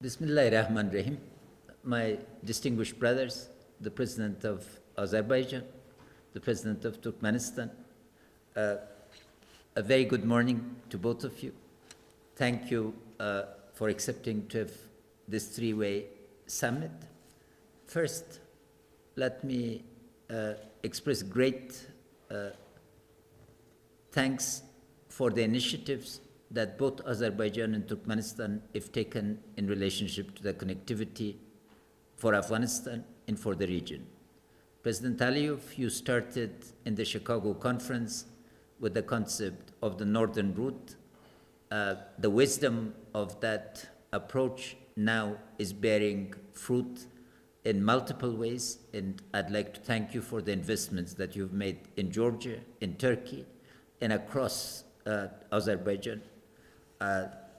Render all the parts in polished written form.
Bismillah ar-Rahman ar-Rahim. My distinguished brothers, the President of Azerbaijan, the President of Turkmenistan, a very good morning to both of you. Thank you for accepting to have this three-way summit. First, let me express great thanks for the initiatives that both Azerbaijan and Turkmenistan have taken in relationship to the connectivity for Afghanistan and for the region. President Aliyev, you started in the Chicago conference with the concept of the Northern Route. The wisdom of that approach now is bearing fruit in multiple ways, and I'd like to thank you for the investments that you've made in Georgia, in Turkey, and across Azerbaijan.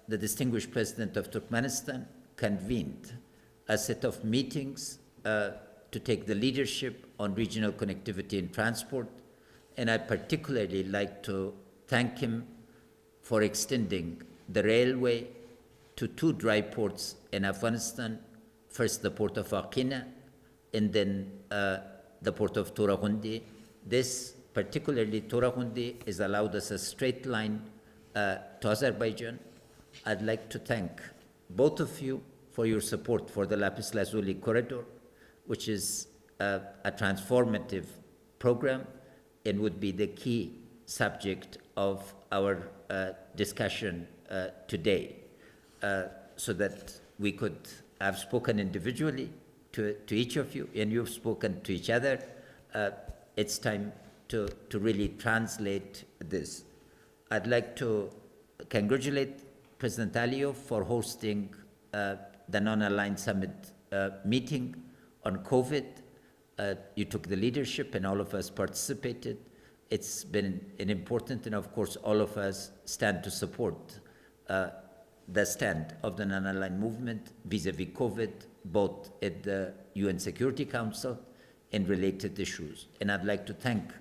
The distinguished President of Turkmenistan convened a set of meetings to take the leadership on regional connectivity and transport, and I particularly like to thank him for extending the railway to two dry ports in Afghanistan, first the port of Aqina, and then the port of Toragundi. This, particularly Toragundi, has allowed us a straight line to Azerbaijan. I'd like to thank both of you for your support for the Lapis Lazuli corridor, which is a transformative program and would be the key subject of our discussion today, so that we could have spoken individually to each of you, and you've spoken to each other. It's time to really translate this. I'd like to congratulate President Aliyev for hosting the non-aligned summit meeting on COVID. You took the leadership and all of us participated. It's been an important, and of course all of us stand to support the stand of the non-aligned movement vis-a-vis COVID, both at the UN Security Council and related issues. And I'd like to thank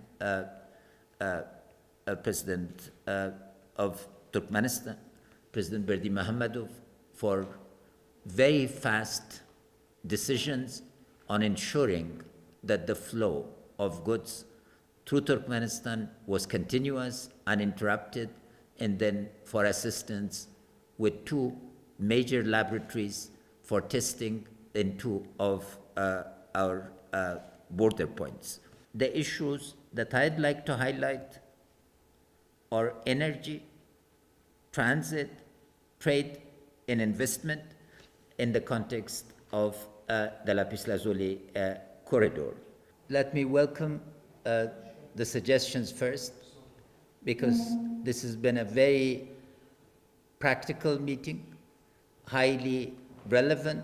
President of Turkmenistan, President Berdi Muhammadov, for very fast decisions on ensuring that the flow of goods through Turkmenistan was continuous, uninterrupted, and then for assistance with two major laboratories for testing in two of our border points. The issues that I'd like to highlight are energy, transit, trade, and investment in the context of the Lapis Lazuli corridor. Let me welcome the suggestions first, because this has been a very practical meeting, highly relevant.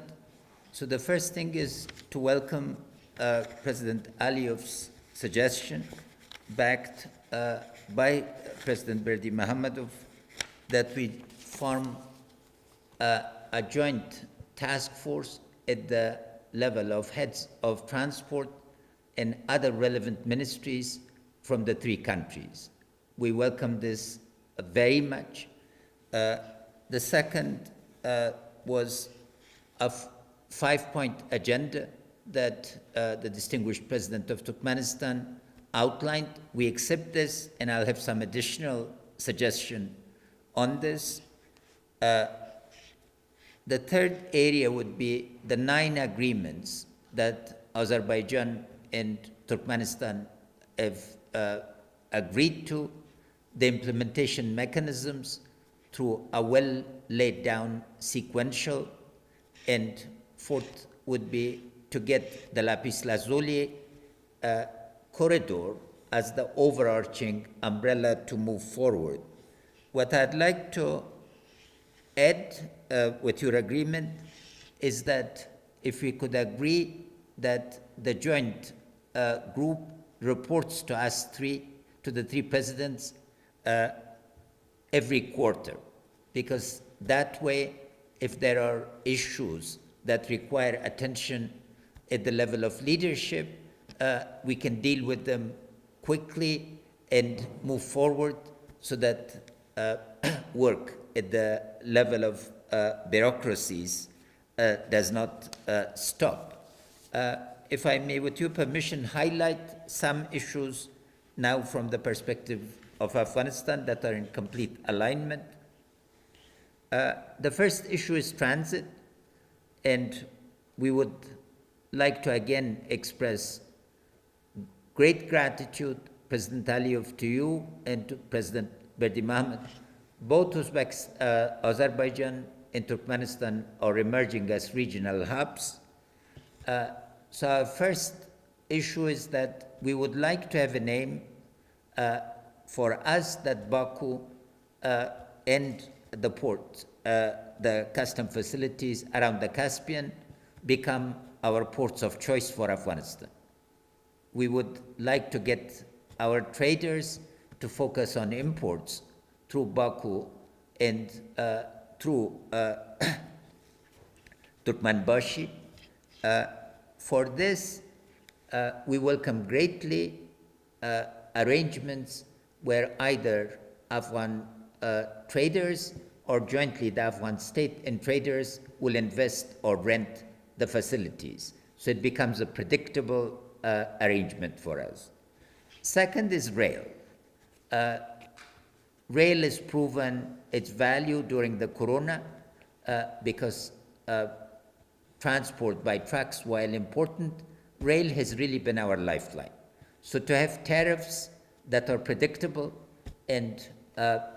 So the first thing is to welcome President Aliyev's suggestion, backed by President Berdi Muhammadov, that we form a joint task force at the level of heads of transport and other relevant ministries from the three countries. We welcome this very much. The second was a five-point agenda that the distinguished President of Turkmenistan outlined. We accept this, and I'll have some additional suggestion on this. The third area would be the 9 agreements that Azerbaijan and Turkmenistan have agreed to, the implementation mechanisms through a well laid down sequential, and fourth would be to get the Lapis Lazuli corridor as the overarching umbrella to move forward. What I'd like to add with your agreement is that if we could agree that the joint group reports to us three, to the three presidents, every quarter, because that way, if there are issues that require attention at the level of leadership, we can deal with them quickly and move forward, so that work at the level of bureaucracies does not stop. If I may, with your permission, highlight some issues now from the perspective of Afghanistan that are in complete alignment. The first issue is transit, and we would like to again express great gratitude, President Aliyev, to you and to President Berdi Mohammed. Both Azerbaijan and Turkmenistan are emerging as regional hubs. So our first issue is that we would like to have a name for us that Baku and the port, the custom facilities around the Caspian become our ports of choice for Afghanistan. We would like to get our traders to focus on imports through Baku and through Turkmenbashi. For this, we welcome greatly arrangements where either Afghan traders or jointly the Afghan state and traders will invest or rent the facilities. So it becomes a predictable arrangement for us. Second is rail. Rail has proven its value during the corona because transport by trucks, while important, rail has really been our lifeline. So to have tariffs that are predictable and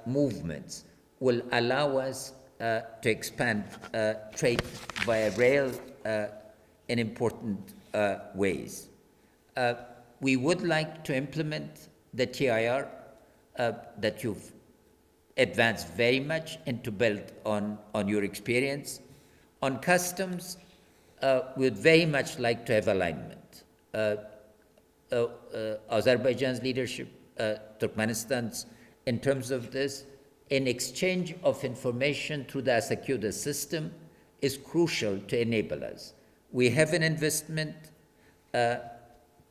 movements will allow us to expand trade via rail in important ways. We would like to implement the TIR that you've advanced very much and to build on your experience. On customs, we would very much like to have alignment. Azerbaijan's leadership, Turkmenistan's, in terms of this, an exchange of information through the Asakuda system is crucial to enable us. We have an investment,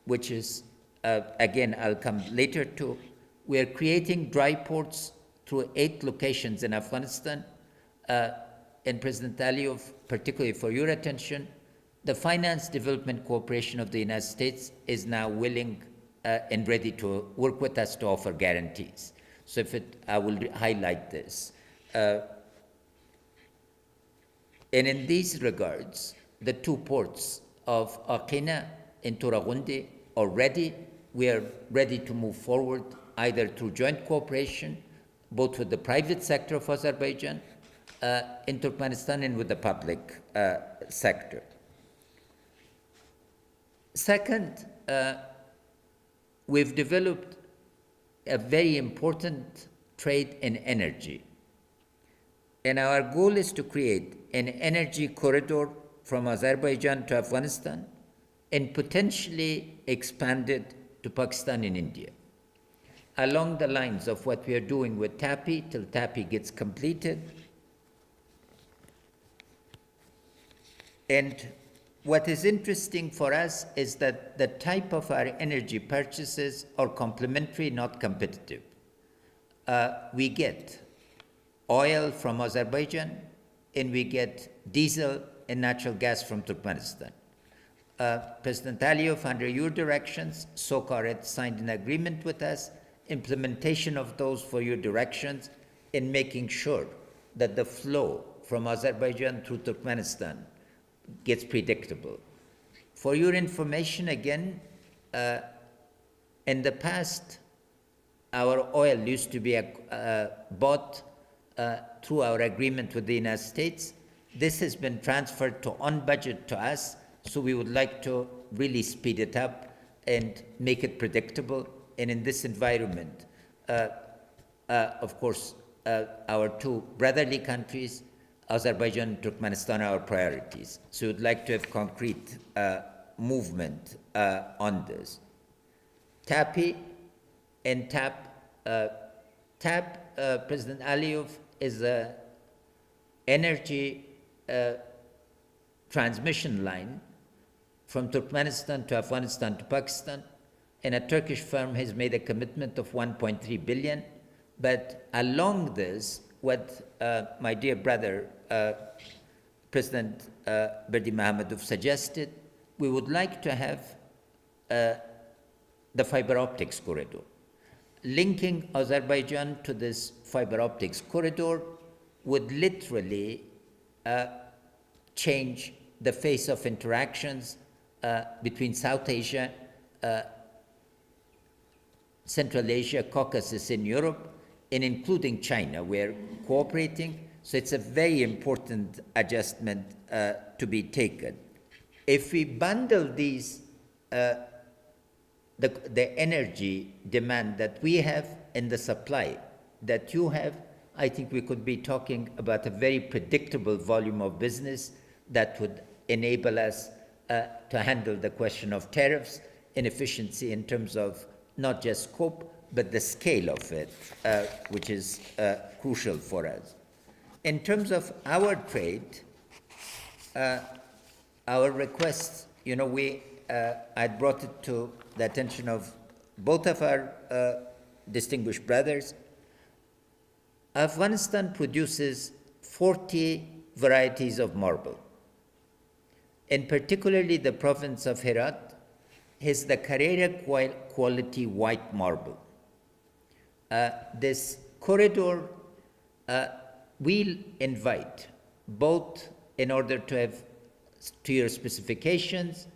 which is, again, I'll come later to. We are creating dry ports through 8 locations in Afghanistan. And President Aliyev, particularly for your attention, the Finance Development Corporation of the United States is now willing and ready to work with us to offer guarantees. So I will highlight this. And in these regards, the 2 ports of Aqina and Turagundi are ready. We are ready to move forward either through joint cooperation, both with the private sector of Azerbaijan, in Turkmenistan, and with the public sector. Second, we've developed a very important trade in energy. And our goal is to create an energy corridor from Azerbaijan to Afghanistan and potentially expand it to Pakistan and India, along the lines of what we are doing with TAPI till TAPI gets completed. And what is interesting for us is that the type of our energy purchases are complementary, not competitive. We get oil from Azerbaijan, and we get diesel and natural gas from Turkmenistan. President Aliyev, under your directions, SOCAR had signed an agreement with us, implementation of those for your directions, in making sure that the flow from Azerbaijan through Turkmenistan gets predictable. For your information, again, in the past, our oil used to be bought through our agreement with the United States. This has been transferred to on budget to us, so we would like to really speed it up and make it predictable. And in this environment, of course, our 2 brotherly countries, Azerbaijan and Turkmenistan, are our priorities. So we'd like to have concrete movement on this. TAPI and TAP, President Aliyev, is an energy transmission line from Turkmenistan to Afghanistan to Pakistan, and a Turkish firm has made a commitment of 1.3 billion. But along this, what my dear brother President Berdi Mahamadov suggested, we would like to have the fiber optics corridor. Linking Azerbaijan to this fiber optics corridor would literally change the face of interactions between South Asia, Central Asia, Caucasus in Europe, and including China. We're cooperating, so it's a very important adjustment to be taken. If we bundle these, the energy demand that we have and the supply that you have, I think we could be talking about a very predictable volume of business that would enable us to handle the question of tariffs and efficiency in terms of not just scope, but the scale of it, which is crucial for us. In terms of our trade, our requests, you know, I brought it to the attention of both of our distinguished brothers. Afghanistan produces 40 varieties of marble, and particularly the province of Herat has the Carrera quality white marble. This corridor will invite both, in order to have to your specifications,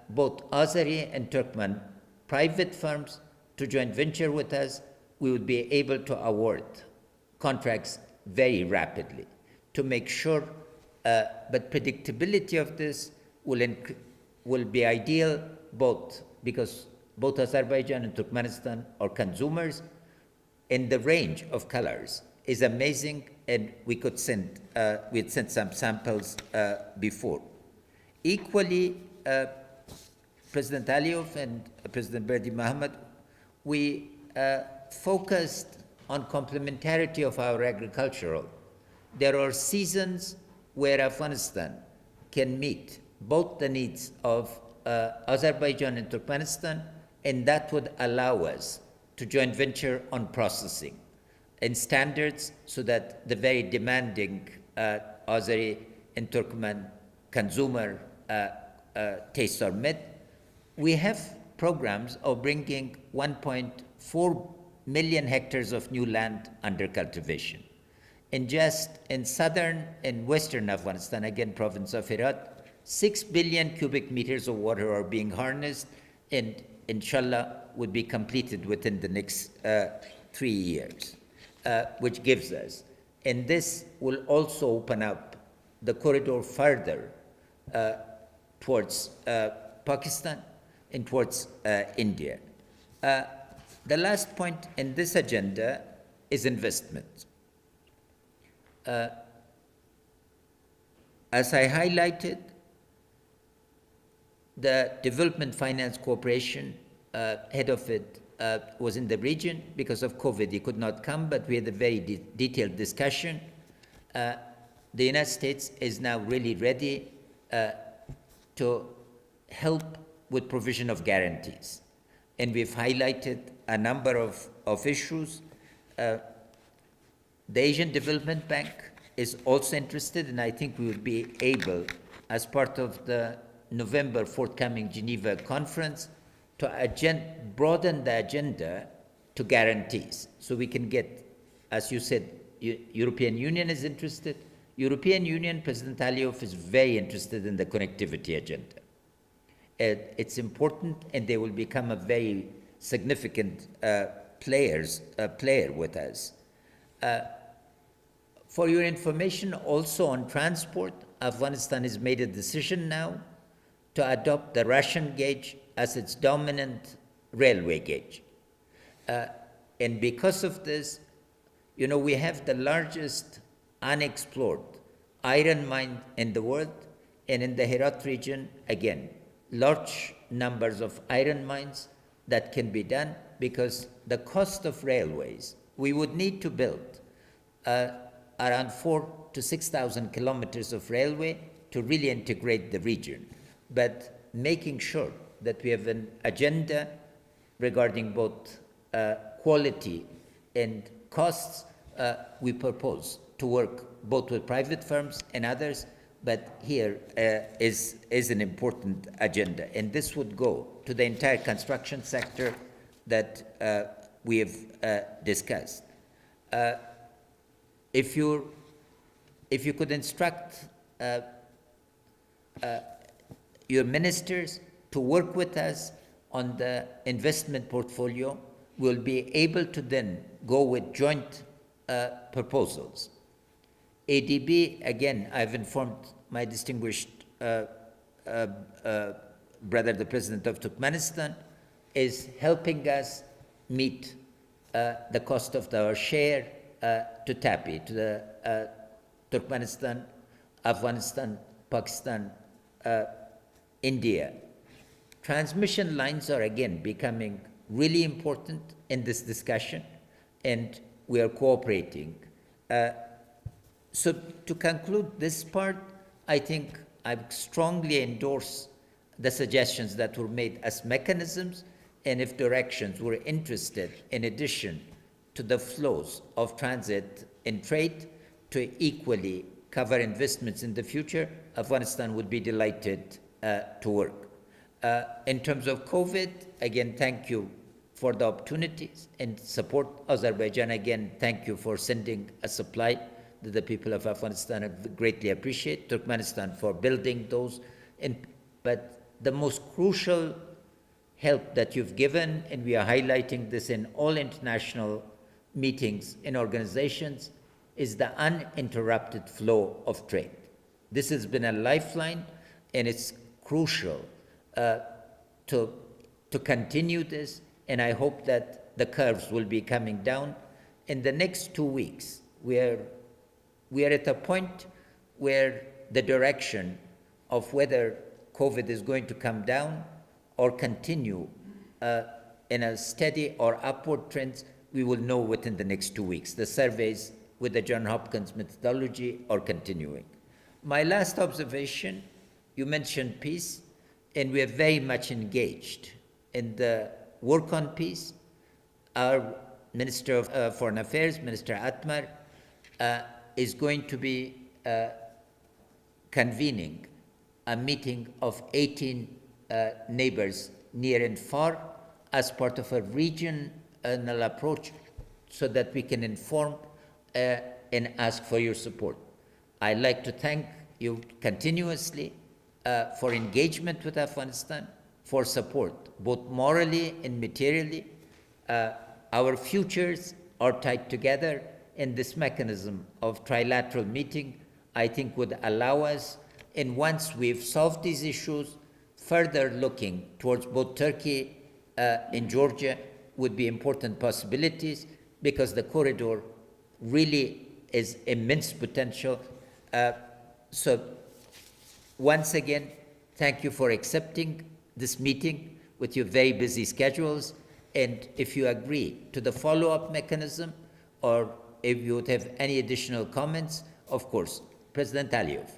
both Azeri and Turkmen private firms to joint venture with us. We would be able to award contracts very rapidly to make sure, but predictability of this will be ideal both because both Azerbaijan and Turkmenistan are consumers, and the range of colors is amazing, and we'd sent some samples before. Equally, President Aliyev and President Berdi Mahamadov, we focused on complementarity of our agricultural. There are seasons where Afghanistan can meet both the needs of Azerbaijan and Turkmenistan, and that would allow us to joint venture on processing and standards so that the very demanding Azeri and Turkmen consumer tastes are met. We have programs of bringing 1.4 million hectares of new land under cultivation. And just in southern and western Afghanistan, again, province of Herat, 6 billion cubic meters of water are being harnessed, and inshallah would be completed within the next 3 years, which gives us. And this will also open up the corridor further towards Pakistan and towards India. The last point in this agenda is investment. As I highlighted, the Development Finance Corporation, head of it, was in the region. Because of COVID, he could not come, but we had a very detailed discussion. The United States is now really ready to help with provision of guarantees. And we've highlighted a number of issues. The Asian Development Bank is also interested, and I think we will be able, as part of the November forthcoming Geneva conference, to broaden the agenda to guarantees. So we can get, as you said, European Union is interested. European Union, President Aliyev is very interested in the connectivity agenda. It's important, and they will become a very significant player with us. For your information, also on transport, Afghanistan has made a decision now to adopt the Russian gauge as its dominant railway gauge. And because of this, you know, we have the largest unexplored iron mine in the world, and in the Herat region, again, large numbers of iron mines that can be done because the cost of railways, we would need to build around 4,000 to 6,000 kilometers of railway to really integrate the region. But making sure that we have an agenda regarding both quality and costs, we propose to work both with private firms and others, but here is an important agenda. And this would go to the entire construction sector that we have discussed. If you could instruct your ministers to work with us on the investment portfolio, we'll be able to then go with joint proposals. ADB, again, I've informed my distinguished brother, the President of Turkmenistan, is helping us meet the cost of our share to TAPI, to the Turkmenistan, Afghanistan, Pakistan, India. Transmission lines are again becoming really important in this discussion, and we are cooperating. So to conclude this part, I think I strongly endorse the suggestions that were made as mechanisms, and if directions were interested, in addition to the flows of transit and trade, to equally cover investments in the future, Afghanistan would be delighted to work. In terms of COVID, again, thank you for the opportunities and support. Azerbaijan, again, thank you for sending a supply that the people of Afghanistan have greatly appreciate. Turkmenistan for building those. But the most crucial help that you've given, and we are highlighting this in all international meetings and organizations, is the uninterrupted flow of trade. This has been a lifeline, and it's crucial to continue this, and I hope that the curves will be coming down. In the next 2 weeks, we are at a point where the direction of whether COVID is going to come down or continue in a steady or upward trend, we will know within the next 2 weeks. The surveys with the Johns Hopkins methodology are continuing. My last observation, you mentioned peace, and we are very much engaged in the work on peace. Our Minister of Foreign Affairs, Minister Atmar, is going to be convening a meeting of 18 neighbors near and far as part of a regional approach so that we can inform and ask for your support. I'd like to thank you continuously for engagement with Afghanistan, for support, both morally and materially. Our futures are tied together, and this mechanism of trilateral meeting, I think, would allow us, and once we've solved these issues, further looking towards both Turkey and Georgia would be important possibilities, because the corridor really is immense potential. So once again, thank you for accepting this meeting with your very busy schedules. And if you agree to the follow-up mechanism, or if you would have any additional comments, of course, President Aliyev.